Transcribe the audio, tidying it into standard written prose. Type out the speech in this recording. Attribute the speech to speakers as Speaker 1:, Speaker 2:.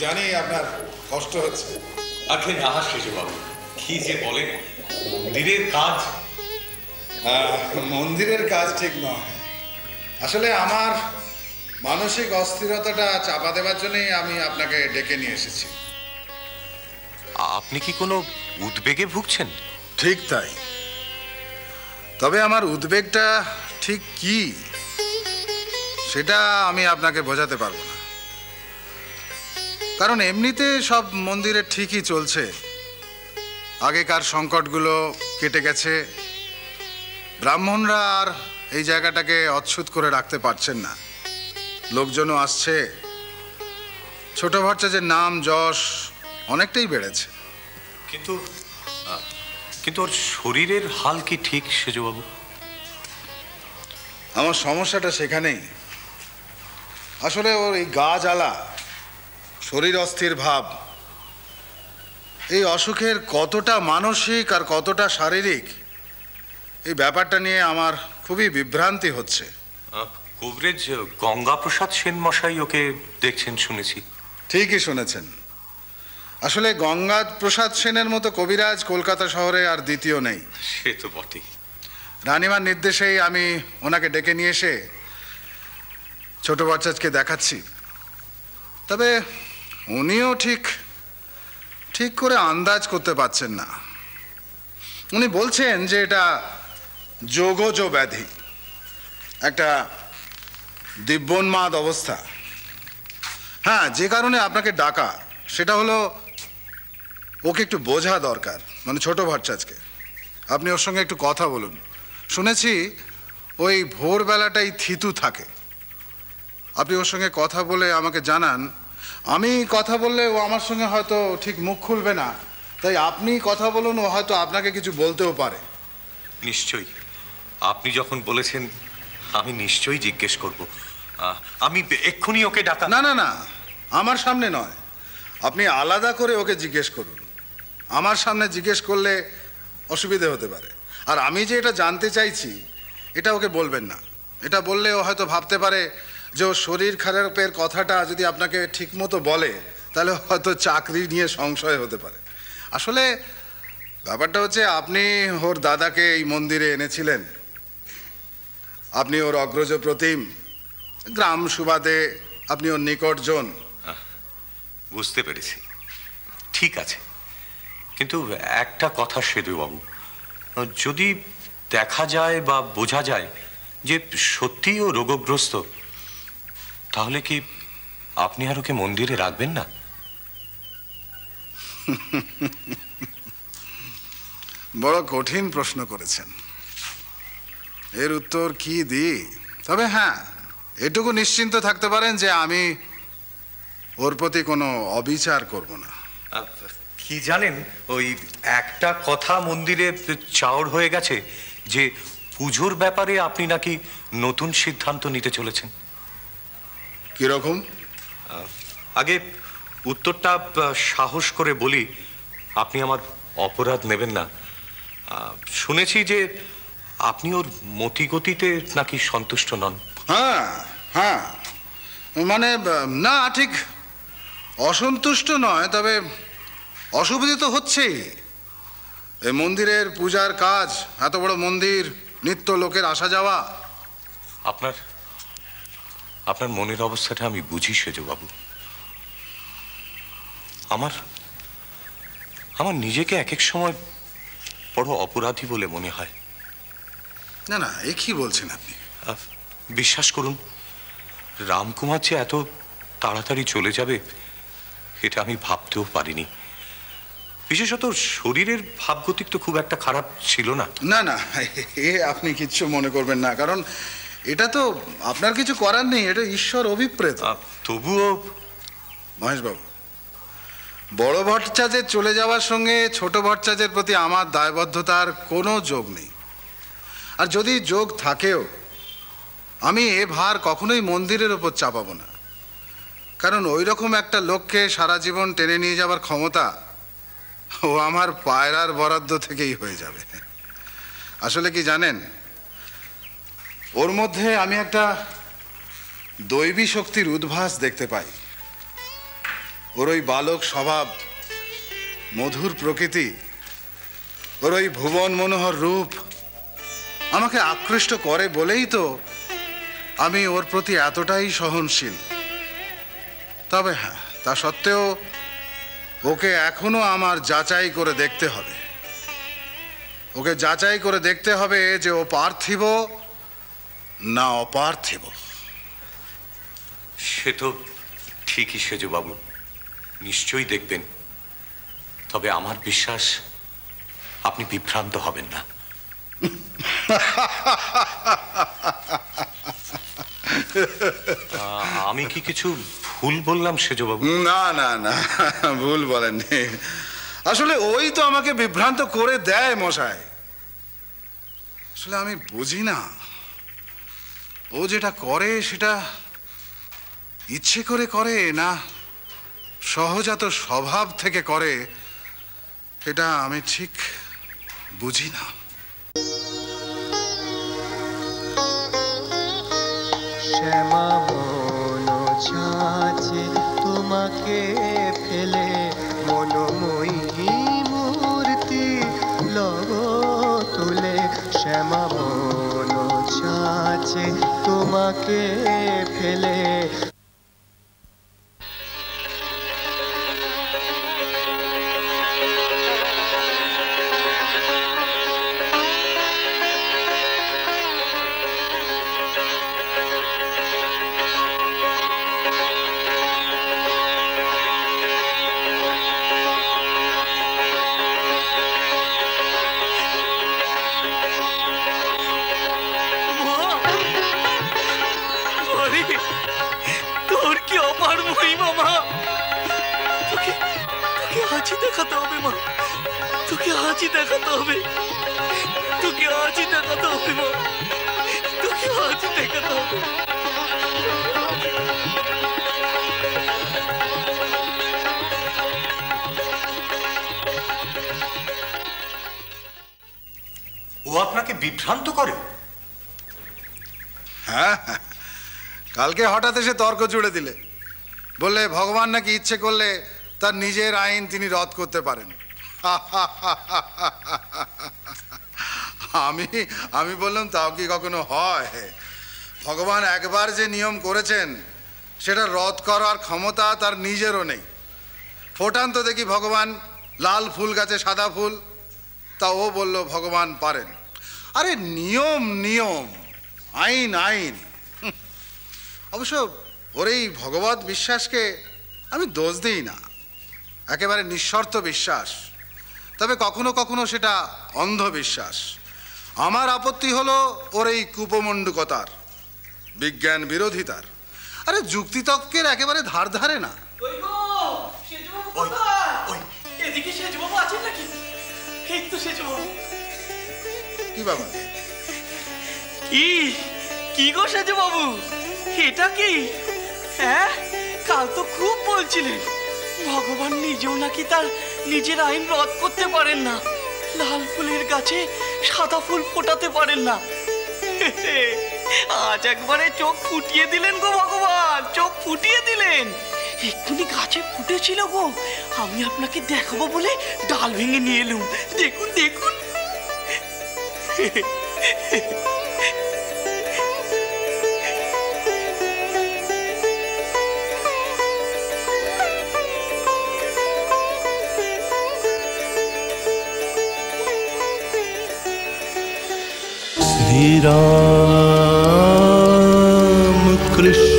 Speaker 1: জানি আপনার কষ্ট হচ্ছে।
Speaker 2: আগে না শেষে বাবু, কি যে বলেন, মন্দিরের কাজ।
Speaker 1: মন্দিরের কাজ ঠিক নয়, আসলে আমার মানসিক অস্থিরতাটা চাপা দেওয়ার জন্যই আমি আপনাকে ডেকে নিয়ে এসেছি।
Speaker 2: আপনি কি কোনো উদ্বেগে ভুগছেন?
Speaker 1: ঠিক তাই, তবে আমার উদ্বেগটা ঠিক কি সেটা আমি আপনাকে বোঝাতে পারবো না। কারণ এমনিতে সব মন্দিরে ঠিকই চলছে, আগেকার সংকটগুলো কেটে গেছে, ব্রাহ্মণরা আর এই জায়গাটাকে অচ্ছুত করে রাখতে পারছেন না, লোকজনও আসছে, ছোট ভট্টাচার্যের নাম যশ অনেকটাই বেড়েছে।
Speaker 2: কিন্তু কিন্তু ওর শরীরের হাল কি ঠিক সেজবাবু?
Speaker 1: আমার সমস্যাটা সেখানেই। আসলে ওর এই গা জ্বালা, শরীর অস্থির ভাব, এই অসুখের কতটা মানসিক আর কতটা শারীরিক, এই ব্যাপারটা নিয়ে আমার খুবই বিভ্রান্তি হচ্ছে।
Speaker 2: কবরেজ গঙ্গাপ্রসাদ সেন মশাই ওকে দেখছেন শুনেছি।
Speaker 1: ঠিকই শুনেছেন। আসলে গঙ্গা প্রসাদ সেনের মতো কবিরাজ কলকাতা শহরে আর দ্বিতীয় নেই।
Speaker 2: সে তো বটেই।
Speaker 1: রানিমার নির্দেশেই আমি ওনাকে ডেকে নিয়ে এসে ছোট বাচ্চাকে দেখাচ্ছি। তবে উনিও ঠিক করে আন্দাজ করতে পারছেন না। উনি বলছেন যে এটা যোগজ ব্যাধি, একটা দিব্যোন্মাদ অবস্থা। হ্যাঁ, যে কারণে আপনাকে ডাকা সেটা হলো ওকে একটু বোঝা দরকার, মানে ছোট ভট্টাচার্যকে। আপনি ওর সঙ্গে একটু কথা বলুন। শুনেছি ওই ভোরবেলাটাই থিতু থাকে। আপনি ওর সঙ্গে কথা বলে আমাকে জানান। আমি কথা বললে ও আমার সঙ্গে হয়তো ঠিক মুখ খুলবে না, তাই আপনি কথা বলুন, ও হয়তো আপনাকে কিছু বলতেও পারে।
Speaker 2: নিশ্চয়ই, আপনি যখন বলেছেন আমি নিশ্চয়ই জিজ্ঞেস করব। আমি এক্ষুনি ওকে ডাকা।
Speaker 1: না না না, আমার সামনে নয়, আপনি আলাদা করে ওকে জিজ্ঞেস করুন। আমার সামনে জিজ্ঞেস করলে অসুবিধে হতে পারে। আর আমি যে এটা জানতে চাইছি এটা ওকে বলবেন না। এটা বললে ও হয়তো ভাবতে পারে যে ওর শরীর খারাপের কথাটা যদি আপনাকে ঠিক মতো বলে তাহলে হয়তো চাকরি নিয়ে সংশয় হতে পারে। আসলে ব্যাপারটা হচ্ছে, আপনি ওর দাদাকে এই মন্দিরে এনেছিলেন, আপনি ওর অগ্রজ প্রতিম, গ্রাম সুবাদে আপনি ওর নিকটজন।
Speaker 2: বুঝতে পেরেছি, ঠিক আছে। কিন্তু একটা কথা সেদুবাবু, যদি দেখা যায় বা বোঝা যায় যে সত্যিই ও রোগগ্রস্ত, তাহলে কি আপনি আর ওকে মন্দিরে রাখবেন না?
Speaker 1: বড় কঠিন প্রশ্ন করেছেন, এর উত্তর কি দিই। তবে হ্যাঁ, এটুকু নিশ্চিন্ত থাকতে পারেন যে আমি ওর প্রতি কোনো অবিচার করব না।
Speaker 2: কি জানেন, ওই একটা কথা মন্দিরে চাওর হয়ে গেছে যে পুজোর ব্যাপারে আপনি নাকি নতুন সিদ্ধান্ত নিতে চলেছেন।
Speaker 1: কিরকম?
Speaker 2: আগে উত্তরটা সাহস করে বলি, আপনি আমার অপরাধ নেবেন না। শুনেছি যে আপনি ওর মতিগতিতে নাকি সন্তুষ্ট নন।
Speaker 1: হ্যাঁ হ্যাঁ, মানে না, ঠিক অসন্তুষ্ট নয়, তবে অসুবিধে তো হচ্ছেই। এই মন্দিরের পূজার কাজ, এত বড় মন্দির, নিত্য লোকের আসা যাওয়া।
Speaker 2: আপনার মনের অবস্থাটা আমি বুঝি সেজবাবু। আমার নিজেকে এক এক সময় বড় অপরাধী বলে মনে হয়।
Speaker 1: না না, এ কি বলছেন আপনি?
Speaker 2: বিশ্বাস করুন, রামকুমার যে এত তাড়াতাড়ি চলে যাবে এটা আমি ভাবতেও পারিনি। বিশেষত শরীরের ভাবগতিক তো খুব একটা খারাপ ছিল না।
Speaker 1: না না, এ আপনি কিচ্ছু মনে করবেন না, কারণ এটা তো আপনার কিছু করার নেই, এটা ঈশ্বর অভিপ্রেত।
Speaker 2: তবুও
Speaker 1: মহেশবাবু, বড় ভট্টাচার্যের চলে যাওয়ার সঙ্গে ছোট ভট্টাচার্যের প্রতি আমার দায়বদ্ধতার কোনো যোগ নেই। আর যদি যোগ থাকেও, আমি এ ভার কখনোই মন্দিরের ওপর চাপাবো না। কারণ ওই রকম একটা লোককে সারা জীবন টেনে নিয়ে যাবার ক্ষমতা ও আমার পায়রার বরাদ্দ থেকেই হয়ে যাবে। আসলে কি জানেন, ওর মধ্যে আমি একটা দৈবী শক্তির উদ্ভাস দেখতে পাই। ও ওর ওই বালক স্বভাব, মধুর প্রকৃতি, ওর ওই ভুবন মনোহর রূপ আমাকে আকৃষ্ট করে বলেই তো আমি ওর প্রতি এতটাই সহনশীল। তবে হ্যাঁ, তা সত্ত্বেও ওকে এখনো আমার যাচাই করে দেখতে হবে। ওকে যাচাই করে দেখতে হবে যে ও পার্থিব না অপার্থিব।
Speaker 2: সে তো ঠিকই সেজবাবু, নিশ্চয়ই দেখবেন। তবে আমার বিশ্বাস আপনি বিভ্রান্ত হবেন না। আমি কি কিছু ভুল বললাম সেজবাবু?
Speaker 1: না না না, ভুল বলেননি। আসলে ওই তো আমাকে বিভ্রান্ত করে দেয় মশাই। আসলে আমি বুঝি না ও যেটা করে সেটা ইচ্ছে করে করে না সহজাত স্বভাব থেকে করে, এটা আমি ঠিক বুঝি না।
Speaker 3: শ্যামা মন ছাঁচে তোমাকে ফেলে, মনোময়ী মূর্তি লব তুলে। শ্যামা মন ছাঁচে তোমাকে ফেলে।
Speaker 4: তোর কি অপার মহিমা মা! তোকে আজই দেখাতে হবে মা, তোকে আজই দেখাতে হবে, তোকে আজই দেখাতে হবে মা, তোকে আজই দেখাতে হবে।
Speaker 2: ও আপনাকে বিভ্রান্ত করে?
Speaker 1: হ্যাঁ, কালকে হঠাৎ এসে তর্ক জুড়ে দিলে, বললে ভগবান নাকি ইচ্ছে করলে তার নিজের আইন তিনি রদ করতে পারেন। আমি বললাম তাও কি কখনো হয়? ভগবান একবার যে নিয়ম করেছেন সেটা রদ করার ক্ষমতা তার নিজেরও নেই। ফোটান তো দেখি ভগবান লাল ফুল গাছে সাদা ফুল, তা ও বলল ভগবান পারেন। আরে নিয়ম নিয়ম, আইন আইন। অবশ্য ওর এই ভগবত বিশ্বাসকে আমি দোষ দিই না, একেবারে নিঃশর্ত বিশ্বাস। তবে কখনো কখনো সেটা অন্ধবিশ্বাস। আমার আপত্তি হলো ওর এই কুপমণ্ডুকতার, বিজ্ঞান বিরোধিতার। আরে যুক্তিতর্কের একেবারে ধার ধারে না।
Speaker 4: এদিকে সেজবাবু আছেন নাকি? এই তো সেজবাবু।
Speaker 1: কি বাবা?
Speaker 4: কি গো সেজবাবু, এটা কি? হ্যাঁ, কাল তো খুব বলছিলেন ভগবান নিজেও নাকি তার নিজের আইন রদ করতে পারেন না, লাল ফুলের গাছে সাদা ফুল ফোটাতে পারেন না। আজ একবারে চোখ ফুটিয়ে দিলেন গো ভগবান, চোখ ফুটিয়ে দিলেন। এক্ষুনি গাছে ফুটেছিল গো, আমি আপনাকে দেখাবো বলে ডাল ভেঙে নিয়ে এলুম। দেখুন দেখুন।
Speaker 3: শ্রীরাম কৃষ্ণ